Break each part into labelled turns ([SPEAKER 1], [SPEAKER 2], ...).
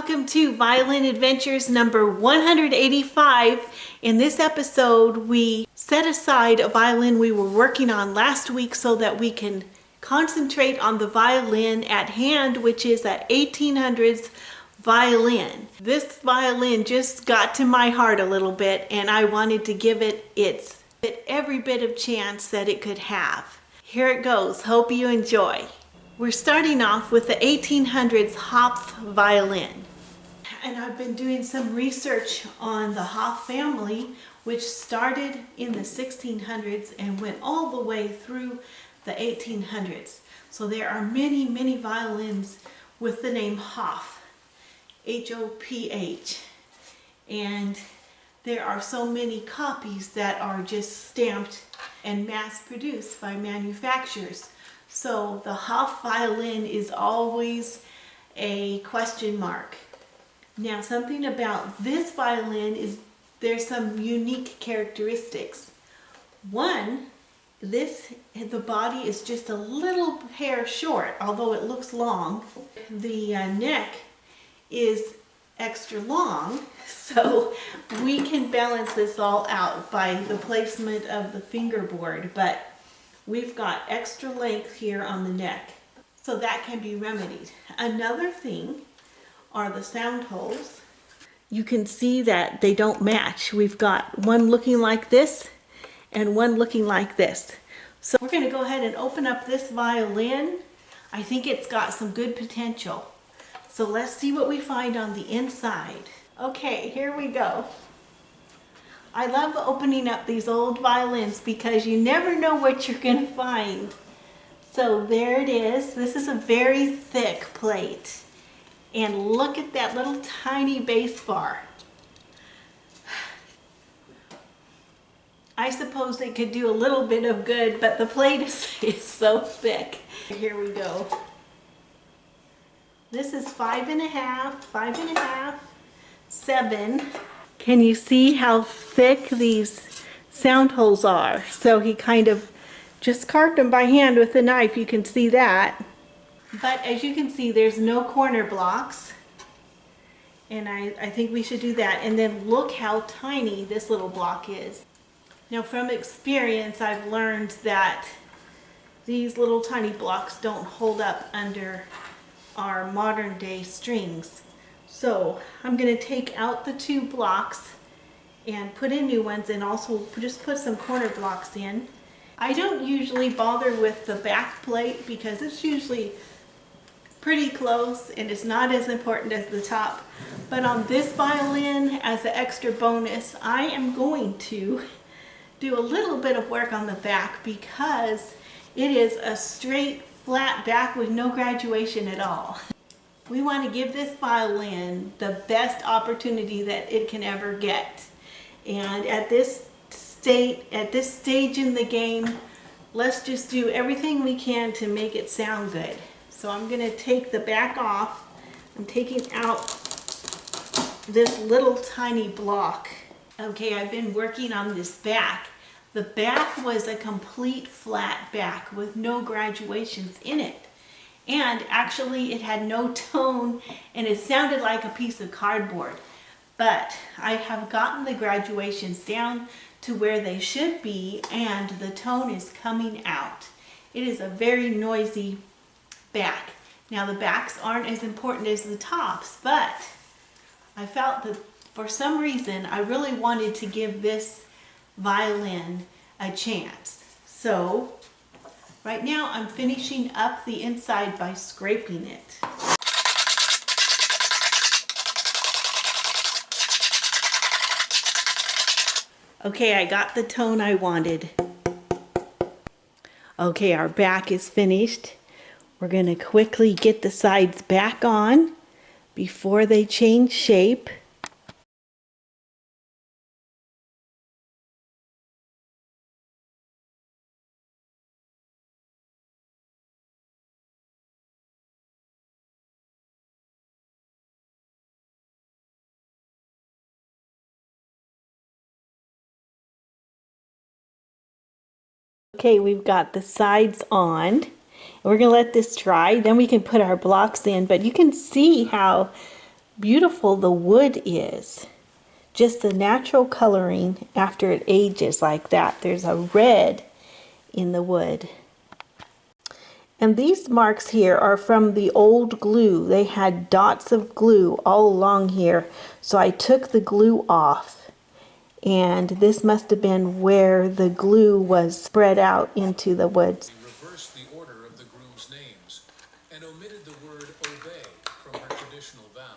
[SPEAKER 1] Welcome to Violin Adventures number 185. In this episode, we set aside a violin we were working on last week so that we can concentrate on the violin at hand, which is an 1800s violin. This violin just got to my heart a little bit, and I wanted to give it every bit of chance that it could have. Here it goes. Hope you enjoy. We're starting off with the 1800s Hopf violin. And I've been doing some research on the Hopf family, which started in the 1600s and went all the way through the 1800s. So there are many, many violins with the name Hopf, H-O-P-H. And there are so many copies that are just stamped and mass-produced by manufacturers. So the Hopf violin is always a question mark. Now, something about this violin is there's some unique characteristics. One, the body is just a little hair short, although it looks long. The neck is extra long, so we can balance this all out by the placement of the fingerboard, but we've got extra length here on the neck, so that can be remedied. Another thing are the sound holes. You can see that they don't match. We've got one looking like this and one looking like this. So we're going to go ahead and open up this violin. I think it's got some good potential. So let's see what we find on the inside. Okay, here we go. I love opening up these old violins because you never know what you're going to find. So there it is. This is a very thick plate. And look at that little tiny bass bar. I suppose it could do a little bit of good, but the plate is so thick. Here we go. This is 5.5, 7. Can you see how thick these sound holes are? So he kind of just carved them by hand with a knife. You can see that. But as you can see, there's no corner blocks. And I think we should do that. And then look how tiny this little block is. Now, from experience, I've learned that these little tiny blocks don't hold up under our modern day strings. So I'm going to take out the two blocks and put in new ones, and also just put some corner blocks in. I don't usually bother with the back plate because it's usually pretty close and it's not as important as the top. But on this violin, as an extra bonus, I am going to do a little bit of work on the back because it is a straight flat back with no graduation at all. We want to give this violin the best opportunity that it can ever get. And at this stage in the game, let's just do everything we can to make it sound good. So I'm going to take the back off. I'm taking out this little tiny block. Okay, I've been working on this back. The back was a complete flat back with no graduations in it. And actually it had no tone and it sounded like a piece of cardboard. But I have gotten the graduations down to where they should be and the tone is coming out. It is a very noisy back. Now the backs aren't as important as the tops, but I felt that for some reason I really wanted to give this violin a chance. So right now I'm finishing up the inside by scraping it. Okay, I got the tone I wanted. Okay, our back is finished. We're going to quickly get the sides back on before they change shape. Okay, we've got the sides on. We're going to let this dry, then we can put our blocks in. But you can see how beautiful the wood is. Just the natural coloring after it ages like that. There's a red in the wood. And these marks here are from the old glue. They had dots of glue all along here. So I took the glue off. And this must have been where the glue was spread out into the wood.
[SPEAKER 2] Reversed the order of the grooms' names and omitted the word obey from her traditional vows.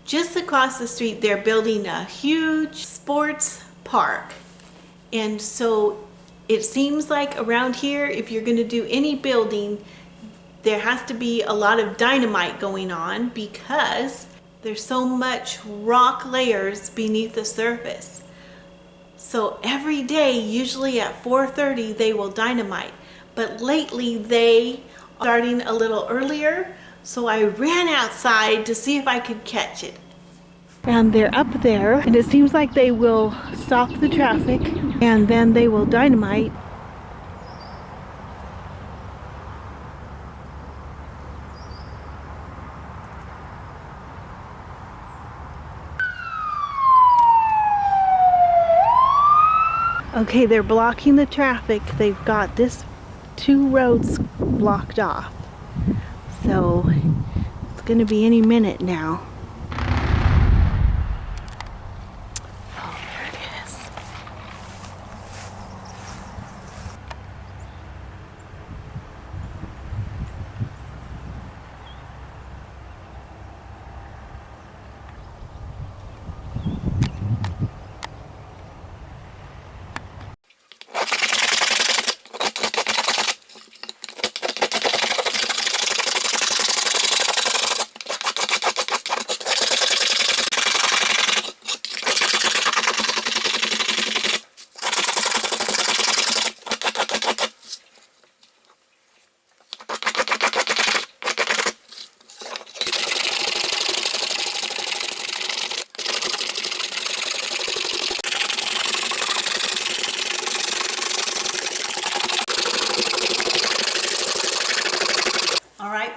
[SPEAKER 1] Just across the street, they're building a huge sports park. And so it seems like around here, if you're going to do any building, there has to be a lot of dynamite going on because there's so much rock layers beneath the surface. So every day, usually at 4:30, they will dynamite. But lately, they are starting a little earlier. So I ran outside to see if I could catch it. And they're up there, and it seems like they will stop the traffic, and then they will dynamite. Okay, they're blocking the traffic. They've got this 2 roads blocked off. So it's going to be any minute now. Oh, there it is.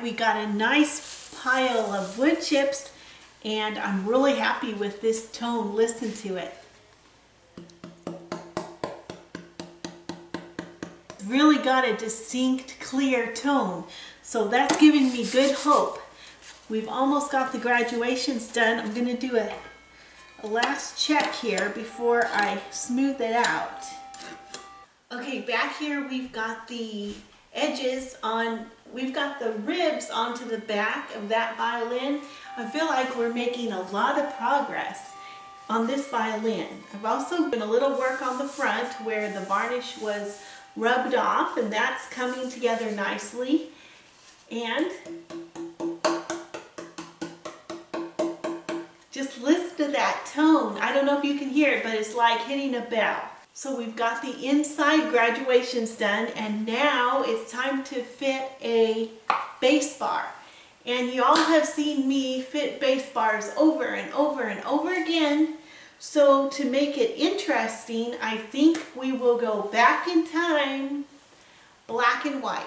[SPEAKER 1] We got a nice pile of wood chips, and I'm really happy with this tone. Listen to it. Really got a distinct, clear tone. So that's giving me good hope. We've almost got the graduations done. I'm going to do a last check here before I smooth it out. Okay, back here we've got the edges on, we've got the ribs onto the back of that violin. I feel like we're making a lot of progress on this violin. I've also done a little work on the front where the varnish was rubbed off, and that's coming together nicely. And just listen to that tone. I don't know if you can hear it, but it's like hitting a bell. So we've got the inside graduations done, and now it's time to fit a bass bar. And you all have seen me fit bass bars over and over and over again. So to make it interesting, I think we will go back in time, black and white.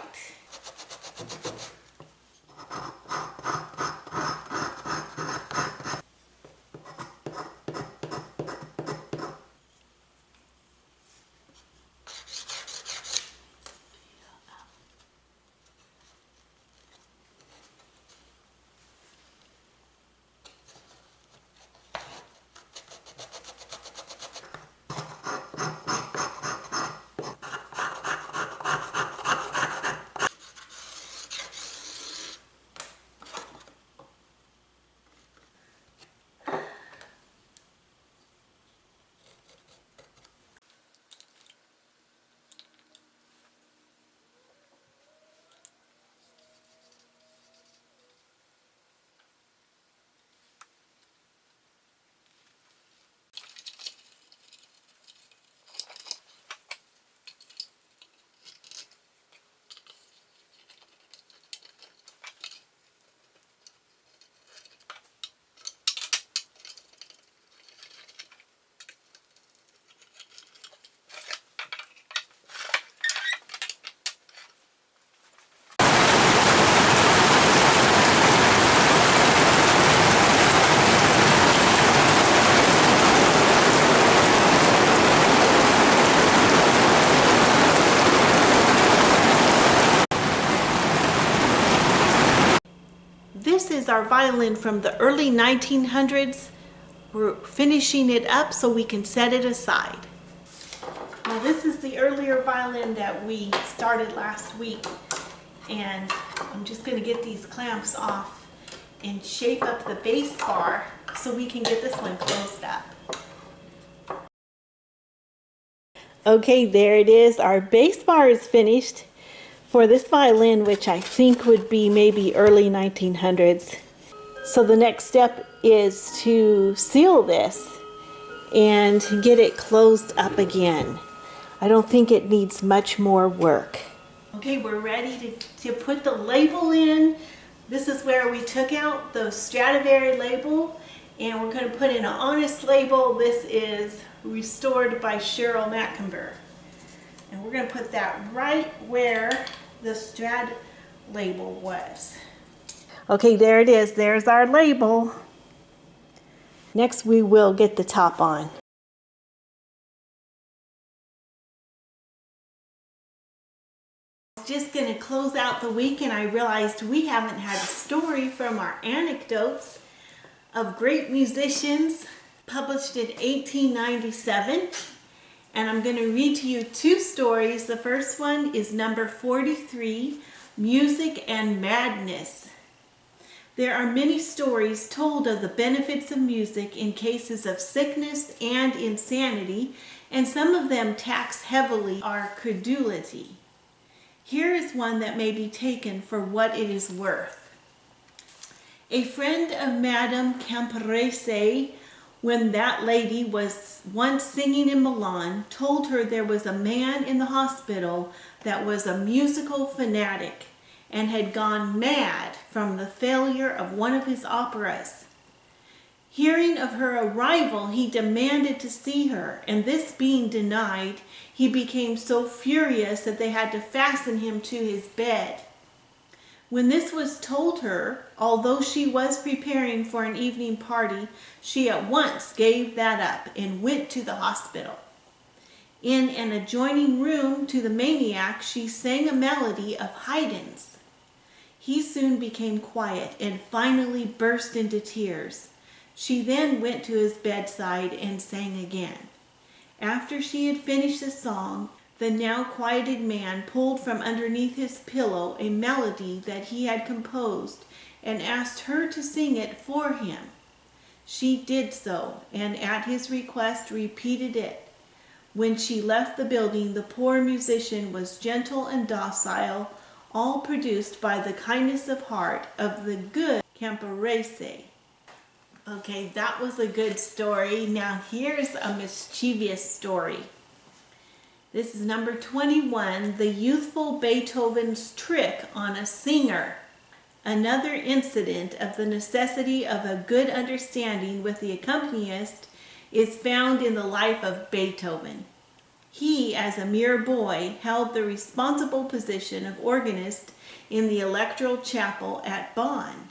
[SPEAKER 1] our violin from the early 1900s. We're finishing it up so we can set it aside. Now this is the earlier violin that we started last week, and I'm just going to get these clamps off and shape up the bass bar so we can get this one closed up. Okay, there it is. Our bass bar is finished for this violin, which I think would be maybe early 1900s. So the next step is to seal this and get it closed up again. I don't think it needs much more work. Okay, we're ready to put the label in. This is where we took out the Stradivari label, and we're going to put in an honest label. This is restored by Cheryl Macomber. And we're going to put that right where the Strad label was. Okay, there it is. There's our label. Next we will get the top on. Just going to close out the week, and I realized we haven't had a story from our anecdotes of great musicians published in 1897. And I'm going to read to you two stories. The first one is number 43, Music and Madness. There are many stories told of the benefits of music in cases of sickness and insanity, and some of them tax heavily our credulity. Here is one that may be taken for what it is worth. A friend of Madame Camporese, when that lady was once singing in Milan, told her there was a man in the hospital that was a musical fanatic and had gone mad from the failure of one of his operas. Hearing of her arrival, he demanded to see her, and this being denied, he became so furious that they had to fasten him to his bed. When this was told her, although she was preparing for an evening party, she at once gave that up and went to the hospital. In an adjoining room to the maniac, she sang a melody of Haydn's. He soon became quiet and finally burst into tears. She then went to his bedside and sang again. After she had finished the song, the now quieted man pulled from underneath his pillow a melody that he had composed and asked her to sing it for him. She did so, and at his request repeated it. When she left the building, the poor musician was gentle and docile, all produced by the kindness of heart of the good Camporese. Okay, that was a good story. Now here's a mischievous story. This is number 21, The Youthful Beethoven's Trick on a Singer. Another incident of the necessity of a good understanding with the accompanist is found in the life of Beethoven. He, as a mere boy, held the responsible position of organist in the Electoral Chapel at Bonn.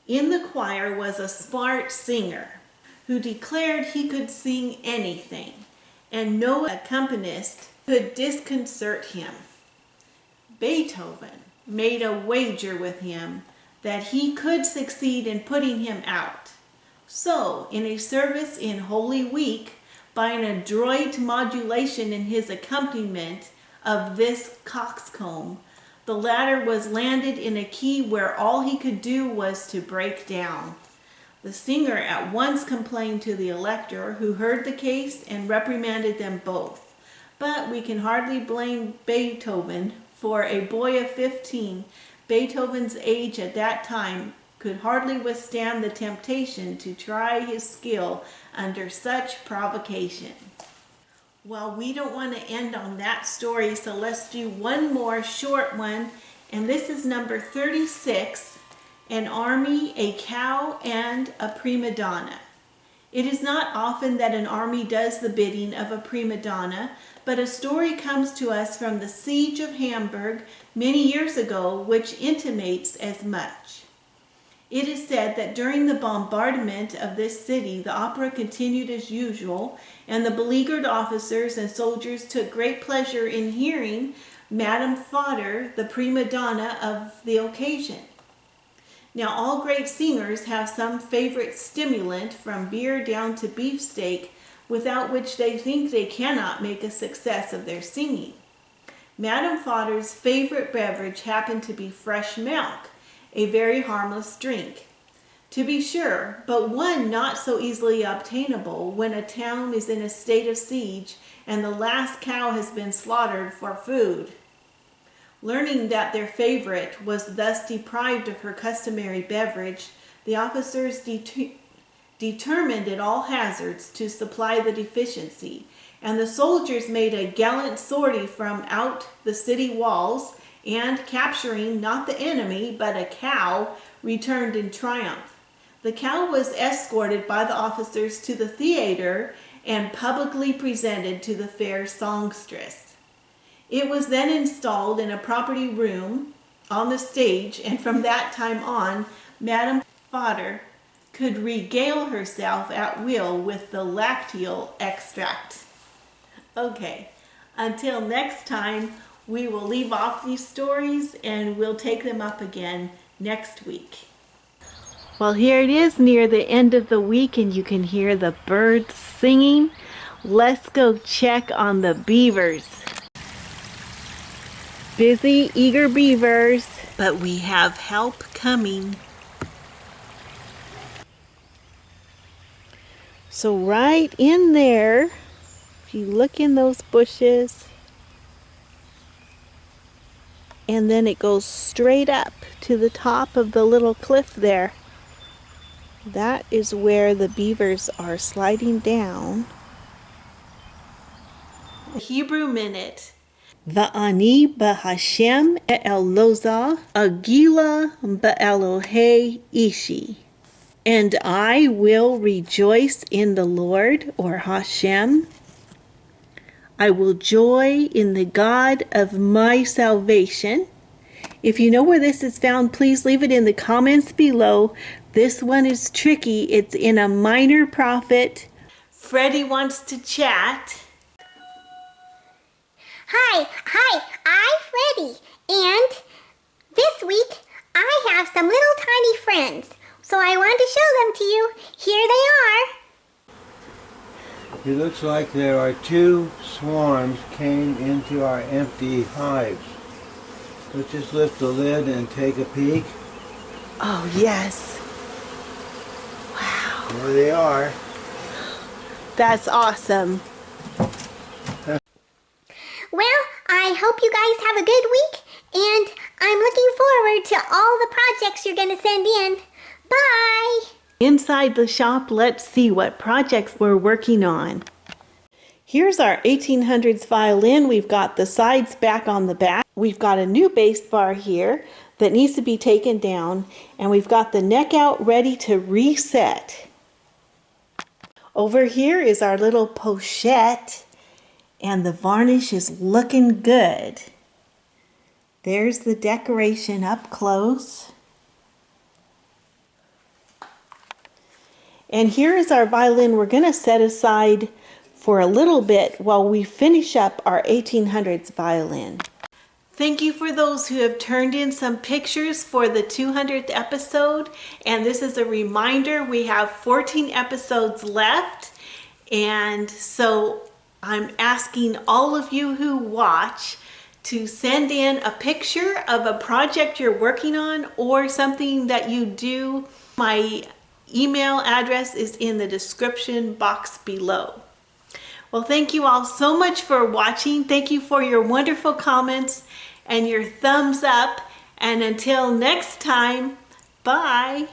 [SPEAKER 1] In the choir was a smart singer who declared he could sing anything, and no accompanist could disconcert him. Beethoven made a wager with him that he could succeed in putting him out. So, in a service in Holy Week, by an adroit modulation in his accompaniment of this coxcomb, the latter was landed in a key where all he could do was to break down. The singer at once complained to the elector, who heard the case and reprimanded them both. But we can hardly blame Beethoven. For a boy of 15, Beethoven's age at that time could hardly withstand the temptation to try his skill under such provocation. Well, we don't want to end on that story, so let's do one more short one. And this is number 36, An Army, a Cow, and a Prima Donna. It is not often that an army does the bidding of a prima donna, but a story comes to us from the siege of Hamburg many years ago which intimates as much. It is said that during the bombardment of this city, the opera continued as usual, and the beleaguered officers and soldiers took great pleasure in hearing Madame Fodder, the prima donna of the occasion. Now, all great singers have some favorite stimulant, from beer down to beefsteak, without which they think they cannot make a success of their singing. Madam Fodder's favorite beverage happened to be fresh milk, a very harmless drink, to be sure, but one not so easily obtainable when a town is in a state of siege and the last cow has been slaughtered for food. Learning that their favorite was thus deprived of her customary beverage, the officers determined at all hazards to supply the deficiency, and the soldiers made a gallant sortie from out the city walls, and capturing not the enemy but a cow, returned in triumph. The cow was escorted by the officers to the theater and publicly presented to the fair songstress. It was then installed in a property room on the stage, and from that time on, Madam Fodder could regale herself at will with the lacteal extract. Okay, until next time, we will leave off these stories and we'll take them up again next week. Well, here it is near the end of the week and you can hear the birds singing. Let's go check on the beavers. Busy, eager beavers, but we have help coming. So right in there, if you look in those bushes, and then it goes straight up to the top of the little cliff there. That is where the beavers are sliding down. Hebrew Minute. Va'ani b'Hashem e'eloza agila b'Elohei ishi. And I will rejoice in the Lord, or Hashem. I will joy in the God of my salvation. If you know where this is found, please leave it in the comments below. This one is tricky. It's in a minor prophet. Freddie wants to chat.
[SPEAKER 3] Hi, I'm Freddie, and this week I have some little tiny friends, so I wanted to show them to you. Here they are.
[SPEAKER 4] It looks like there are 2 swarms came into our empty hives. Let's just lift the lid and take a peek.
[SPEAKER 1] Oh, yes. Wow.
[SPEAKER 4] There they are.
[SPEAKER 1] That's awesome.
[SPEAKER 3] Well, I hope you guys have a good week, and I'm looking forward to all the projects you're going to send in. Bye!
[SPEAKER 1] Inside the shop, let's see what projects we're working on. Here's our 1800s violin. We've got the sides back on the back. We've got a new bass bar here that needs to be taken down, and we've got the neck out ready to reset. Over here is our little pochette, and the varnish is looking good. There's the decoration up close. And here is our violin we're going to set aside for a little bit while we finish up our 1800s violin. Thank you for those who have turned in some pictures for the 200th episode. And this is a reminder, we have 14 episodes left. And so I'm asking all of you who watch to send in a picture of a project you're working on or something that you do. My email address is in the description box below. Well, thank you all so much for watching. Thank you for your wonderful comments and your thumbs up. And until next time, bye.